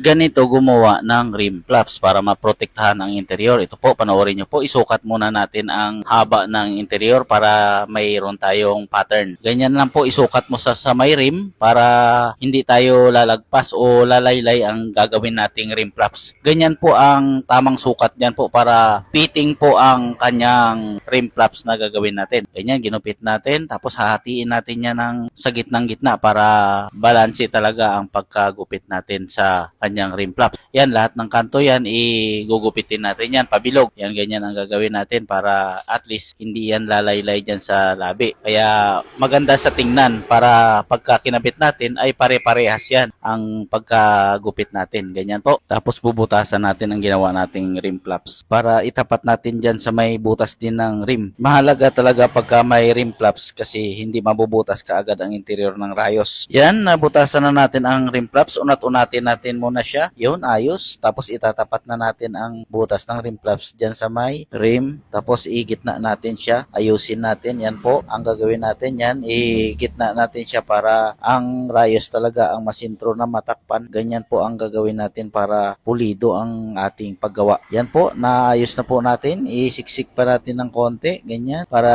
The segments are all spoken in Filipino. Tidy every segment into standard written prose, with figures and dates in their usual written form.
ganito gumawa ng rim flaps para maprotektahan ang interior. Ito po, panoorin nyo po. Isukat muna natin ang haba ng interior para mayroon tayong pattern. Ganyan lang po, isukat mo sa may rim para hindi tayo lalagpas o lalaylay ang gagawin nating rim flaps. Ganyan po ang tamang sukat niyan po para fitting po ang kanyang rim flaps na gagawin natin. Ganyan, ginupit natin. Tapos hahatiin natin yan sa gitnang-gitna para balanse talaga ang pagkagupit natin sa kanyang rim flaps. Yan, lahat ng kanto yan, igugupitin natin yan, pabilog. Yan, ganyan ang gagawin natin para at least hindi yan lalaylay dyan sa labi. Kaya maganda sa tingnan para pagka kinabit natin ay pare-parehas yan ang pagkagupit natin. Ganyan po. Tapos bubutasan natin ang ginawa nating rim flaps para itapat natin dyan sa may butas din ng rim. Mahalaga talaga pagka may rim flaps kasi hindi mabubutas kaagad ang interior ng rayos. Yan, nabutasan na natin ang rim flaps. Unat-unatin natin muna siya. Yun, ayos. Tapos itatapat na natin ang butas ng rim flaps dyan sa may rim. Tapos igitna natin siya. Ayusin natin. Yan po. Ang gagawin natin yan, igitna natin siya para ang rayos talaga ang masintro na matakpan. Ganyan po ang gagawin natin para pulido ang ating paggawa. Yan po, naayos na po natin. Isiksik pa natin ng konti. Ganyan. Para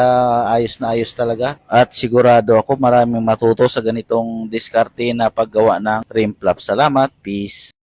ayos na ayos talaga. At sigurado ako maraming matuto sa ganitong diskarte na paggawa ng rim flaps. Salamat. Peace.